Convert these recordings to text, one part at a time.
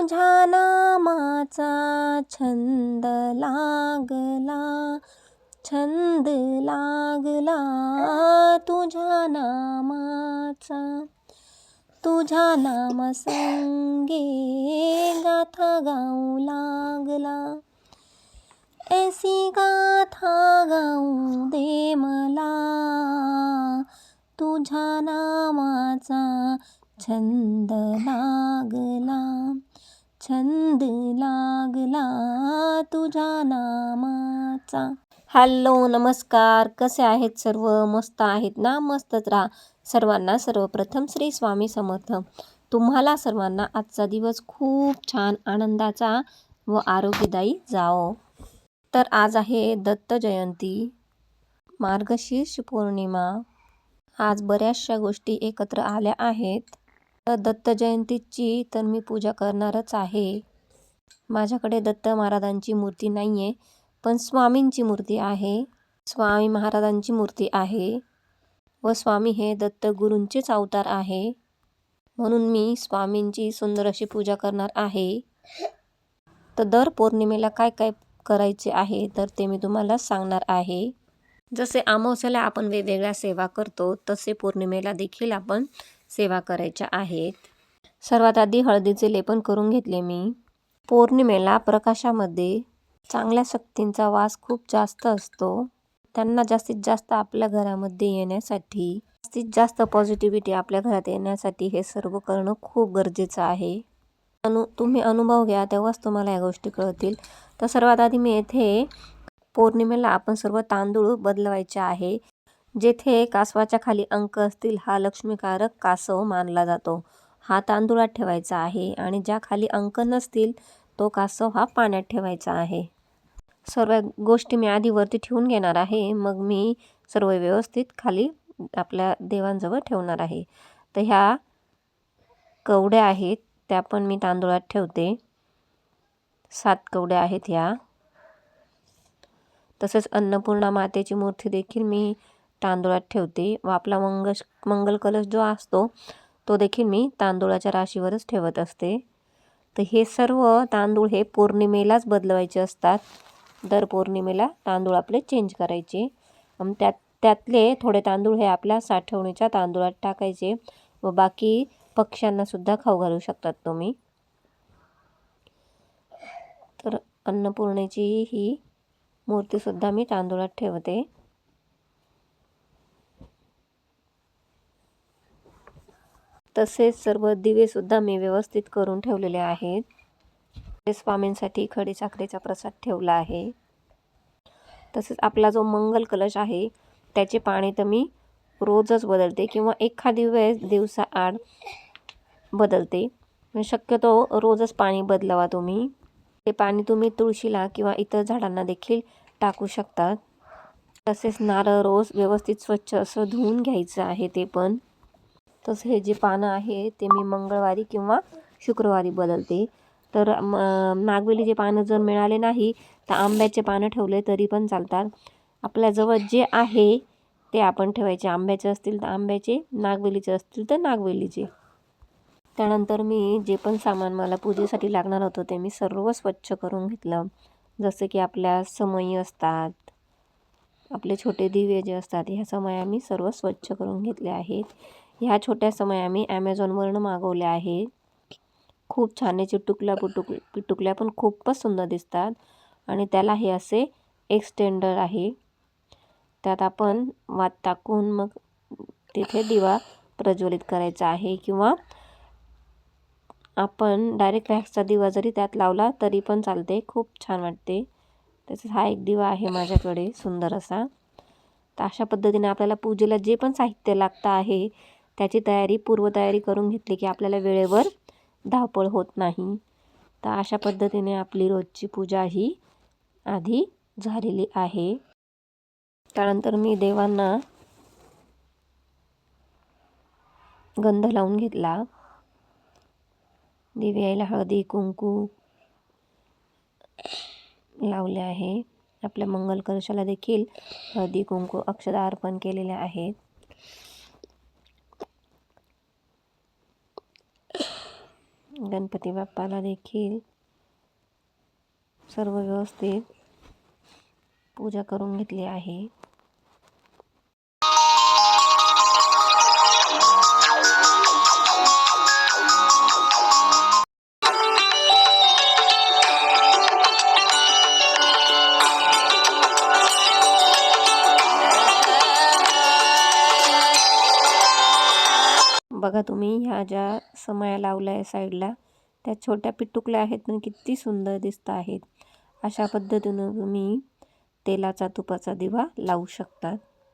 तुझ्या नामाचा छंद लागला, छंद लागला तुझ्या नामाचा, तुझ्या नाम संगे गाथा गाऊ लागला, ऐसी गाथा गाऊ दे मला, तुझ्या नामाचा छंद लागला, छंद लागला तुझ्या नामाचा. हॅलो, नमस्कार. कसे आहेत सर्व? मस्त आहेत ना? मस्तच राहा. सर्वांना सर्वप्रथम श्री स्वामी समर्थ. तुम्हाला सर्वांना आजचा दिवस खूप छान आनंदाचा व आरोग्यदायी जाओ. तर आज आहे दत्त जयंती, मार्गशीर्ष पौर्णिमा. आज बऱ्याचशा गोष्टी एकत्र आल्या आहेत. तर दत्त जयंतीची तर मी पूजा करणारच आहे. माझ्याकडे दत्त महाराजांची मूर्ती नाही आहे, पण स्वामींची मूर्ती आहे. स्वामी महाराजांची मूर्ती आहे व स्वामी हे दत्त गुरूंचेच अवतार आहे. म्हणून मी स्वामींची सुंदर अशी पूजा करणार आहे. तर दर पौर्णिमेला काय काय करायचे आहे तर ते मी तुम्हाला सांगणार आहे. जसे अमावस्याला आपण वेगवेगळ्या सेवा करतो, तसे पौर्णिमेला देखील आपण सेवा करायच्या आहेत. सर्वात आधी हळदीचे लेपन करून घेतले मी. पौर्णिमेला प्रकाशामध्ये चांगल्या शक्तींचा वास खूप जास्त असतो. त्यांना जास्तीत जास्त आपल्या घरामध्ये येण्यासाठी, जास्तीत जास्त पॉझिटिव्हिटी आपल्या घरात येण्यासाठी हे सर्व करणं खूप गरजेचं आहे. तुम्ही अनुभव घ्या, तेव्हाच तुम्हाला या गोष्टी कळतील. तर सर्वात आधी मी येथे पौर्णिमेला आपण सर्व तांदूळ बदलवायचे आहे. जेथे कासवाच्या खाली अंक असतील हा लक्ष्मीकारक कासव मानला जातो. हा तांदूळात ठेवायचा आहे आणि ज्या खाली अंक नसतील तो कासव हा पाण्यात ठेवायचा आहे. सर्व गोष्टी मी आधी वरती ठेवून घेणार आहे, मग मी सर्व व्यवस्थित खाली आपल्या देवांजवळ ठेवणार आहे. तर ह्या कवड्या आहेत त्या पण मी तांदूळात ठेवते. 7 कवड्या आहेत ह्या. तसेच अन्नपूर्णा मातेची मूर्ती देखील मी तांदूळात ठेवते व आपला मंगल कलश जो असतो तो देखील मी तांदूळाच्या राशीवरच ठेवत असते. तर हे सर्व तांदूळ हे पौर्णिमेलाच बदलवायचे असतात. दर पौर्णिमेला तांदूळ आपले चेंज करायचे. त्यातले थोडे तांदूळ हे आपल्या साठवणीच्या तांदूळात टाकायचे व बाकी पक्ष्यांना सुद्धा खाऊ घालू शकतात तुम्ही. तर अन्नपूर्णेची ही मूर्ती सुद्धा मी तांदूळात ठेवते. तसेच सर्व दिवे सुद्धा मी व्यवस्थित करून ठेवलेले आहेत. स्वामींसाठी खडी साखरेचा प्रसाद ठेवला आहे. तसेच आपला जो मंगल कलश आहे त्याचे पाणी तर मी रोजच बदलते किंवा एखादी वेळेस दिवसाआड बदलते. शक्यतो रोजच पाणी बदलावा तुम्ही. ते पाणी तुम्ही तुळशीला किंवा इतर झाडांना देखील टाकू शकतात. तसेच नारळ रोज व्यवस्थित स्वच्छ असं धुवून घ्यायचं आहे ते पण. तसं हे जे पानं आहे ते मी मंगळवारी किंवा शुक्रवारी बदलते. तर नागवेलीचे पानं जर मिळाले नाही तर आंब्याचे पानं ठेवले तरी पण चालतात. आपल्याजवळ जे आहे ते आपण ठेवायचे. आंब्याचे असतील तर आंब्याचे, नागवेलीचे असतील तर नागवेलीचे. त्यानंतर मी जे पण सामान मला पूजेसाठी लागणार होतं ते मी सर्व स्वच्छ करून घेतलं. जसे की आपल्या समई असतात, आपले छोटे दिवे जे असतात, ह्या समया मी सर्व स्वच्छ करून घेतले आहेत. ह्या छोट्या समया मी ॲमेझॉनवरून मागवल्या आहेत. खूप छान याचे पिटुकल्या पण खूपच सुंदर दिसतात आणि त्याला हे असे एक्सटेंडर आहे. त्यात आपण वात टाकून मग तिथे दिवा प्रज्वलित करायचा आहे किंवा आपण डायरेक्ट वॅक्सचा दिवा जरी त्यात लावला तरी पण चालते. खूप छान वाटते. तसेच हा एक दिवा आहे माझ्याकडे सुंदर असा. तर अशा पद्धतीने आपल्याला पूजेला जे पण साहित्य लागतं आहे त्याची पूर्वतयारी करून घेतली की आपल्याला वेळेवर धावपळ होत नाही. तर अशा पद्धतीने आपली रोजची पूजा ही आधी झालेली आहे. त्यानंतर मी देवांना गंध लावून घेतला. दिव्याला हळदी कुंकू लावले आहे. आपल्या मंगल कलशाला देखील हळदी कुंकू अक्षता अर्पण केलेले आहेत. गणपती बाप्पाला देखील सर्व व्यवस्थित पूजा करून घेतली आहे. बघा तुम्ही ह्या ज्या समया लावल्या आहे साईडला, त्या छोट्या पिटुकल्या आहेत पण किती सुंदर दिसत आहेत. अशा पद्धतीनं तुम्ही तेलाचा तुपाचा दिवा लावू शकता.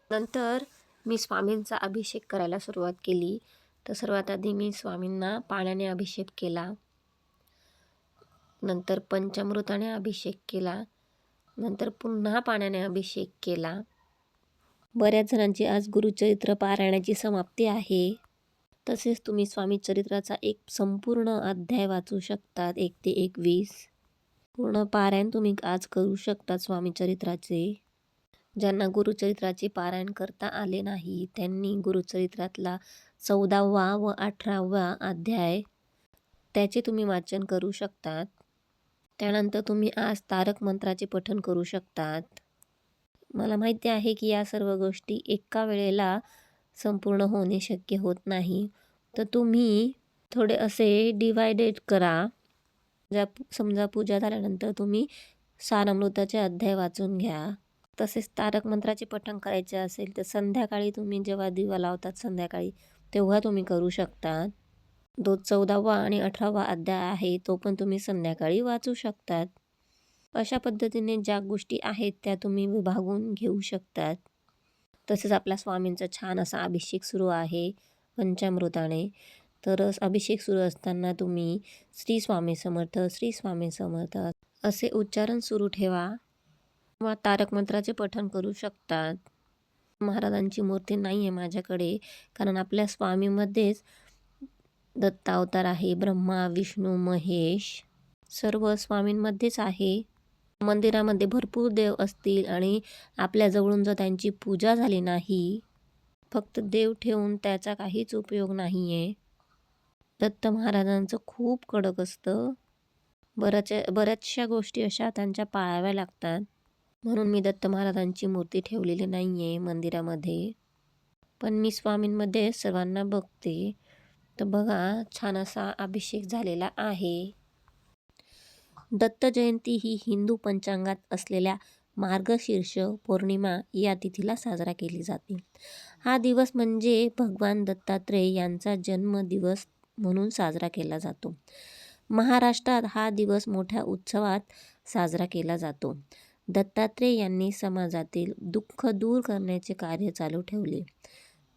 नंतर मी स्वामींचा अभिषेक करायला सुरुवात केली. तर सर्वात आधी मी स्वामींना पाण्याने अभिषेक केला, नंतर पंचामृताने अभिषेक केला, नंतर पुन्हा पाण्याने अभिषेक केला. बऱ्याच जणांची आज गुरुचरित्र पारायणाची समाप्ती आहे. तसेच तुम्ही स्वामी चरित्राचा एक संपूर्ण अध्याय वाचू शकतात, 1 ते 21 पूर्ण पारायण तुम्ही आज करू शकता स्वामी चरित्राचे. ज्यांना गुरुचरित्राचे पारायण करता आले नाही त्यांनी गुरुचरित्रातला 14वा व 18वा अध्याय त्याचे तुम्ही वाचन करू शकतात. त्यानंतर तुम्ही आज तारक मंत्राचे पठण करू शकतात. मला माहिती आहे की या सर्व गोष्टी एका वेळेला संपूर्ण होणे शक्य होत नाही, तर तुम्ही थोडे असे डिवायडेड करा. समजा पूजा झाल्यानंतर तुम्ही सारामृताचे अध्याय वाचून घ्या. तसेच तारक मंत्राचे पठण करायचे असेल तर संध्याकाळी तुम्ही जेव्हा दिवा लावतात संध्याकाळी तेव्हा तुम्ही करू शकता. 14वा आणि 18वा अध्याय आहे तो पण तुम्ही संध्याकाळी वाचू शकतात. अशा पद्धतीने ज्या गोष्टी आहेत त्या तुम्ही विभागून घेऊ शकतात. तसेच आपल्या स्वामींचा छान असा अभिषेक सुरू आहे पंचामृताने. तर अभिषेक सुरू असताना तुम्ही श्री स्वामी समर्थ, श्री स्वामी समर्थ असे उच्चारण सुरू ठेवा किंवा तारक मंत्राचे पठण करू शकतात. महाराजांची मूर्ती नाही आहे माझ्याकडे, कारण आपल्या स्वामीमध्येच दत्त अवतार आहे, ब्रह्मा विष्णू महेश सर्व स्वामींमध्येच आहे. मंदिरामध्ये भरपूर देव असतील आणि आपल्याजवळून जर त्यांची पूजा झाली नाही, फक्त देव ठेवून त्याचा काहीच उपयोग नाही आहे. दत्त महाराजांचं खूप कडक असतं. बऱ्याचशा गोष्टी अशा त्यांच्या पाळाव्या लागतात. म्हणून मी दत्त महाराजांची मूर्ती ठेवलेली नाही आहे मंदिरामध्ये. पण मी स्वामींमध्ये सर्वांना बघते. तर बघा छान असा अभिषेक झालेला आहे. दत्त जयंती ही हिंदू पंचांगात असलेल्या मार्गशीर्ष पौर्णिमा या तिथीला साजरा केली जाते. हा दिवस म्हणजे भगवान दत्तात्रेय यांचा जन्मदिवस म्हणून साजरा केला जातो. महाराष्ट्रात हा दिवस मोठ्या उत्सवात साजरा केला जातो. दत्तात्रेय यांनी समाजातील दुःख दूर करण्याचे कार्य चालू ठेवले.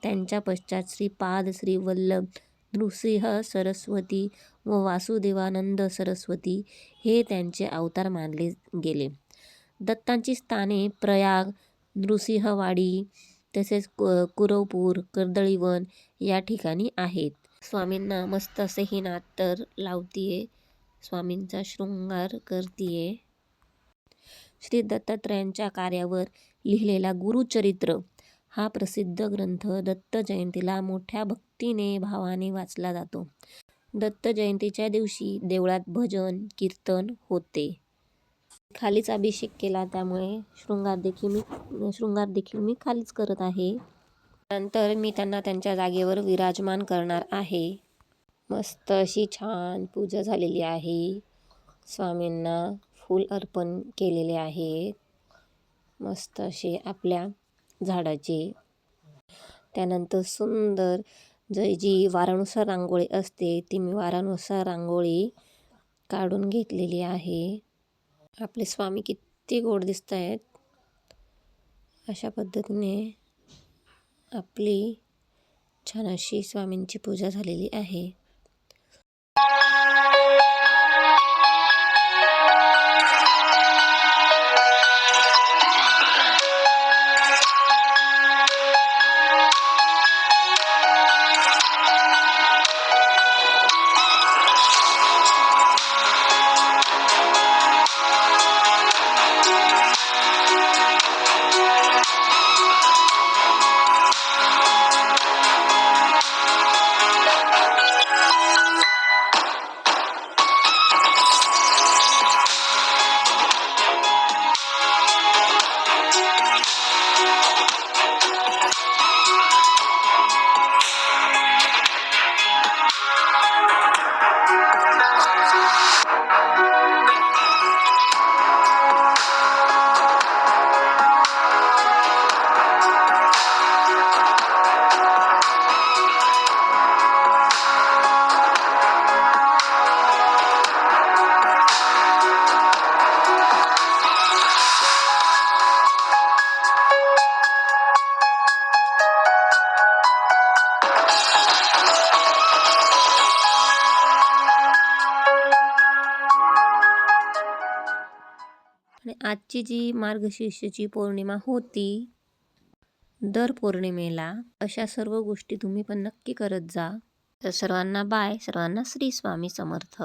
त्यांच्या पश्चात श्रीपाद, श्री वल्लभ, नृसिंह सरस्वती व वासुदेवानंद सरस्वती हे त्यांचे अवतार मानले गेले. दत्तांची स्थाने प्रयाग, नृसिंहवाडी तसेच कुरवपूर, कर्दळीवन या ठिकाणी आहेत. स्वामींना मस्त असे ही नातर लावतीये, स्वामींचा शृंगार करतीये. श्री दत्तात्रेयांच्या कार्यावर लिहिलेला गुरुचरित्र हा प्रसिद्ध ग्रंथ दत्त जयंतीला मोठ्या भक्तीने भावाने वाचला जातो. दत्त जयंतीच्या दिवशी देवळात भजन कीर्तन होते. खालीच अभिषेक केला त्यामुळे शृंगार देखील मी खालीच करत आहे. नंतर मी त्यांना त्यांच्या जागेवर विराजमान करणार आहे. मस्त अशी छान पूजा झालेली आहे. स्वामींना फूल अर्पण केलेले आहेत मस्त असे आपल्या झाडाचे. त्यानंतर सुंदर जी वारानुसार रांगोळी असते ती मी वारानुसार रांगोळी काढून घेतलेली आहे. आपले स्वामी किती गोड दिसत आहेत. अशा पद्धतीने आपली छान अशी स्वामींची पूजा झालेली आहे. आजची जी मार्गशीर्षची पौर्णिमा होती, दर पौर्णिमेला अशा सर्व गोष्टी तुम्ही पण नक्की करत जा. तर सर्वांना बाय. सर्वांना श्री स्वामी समर्थ.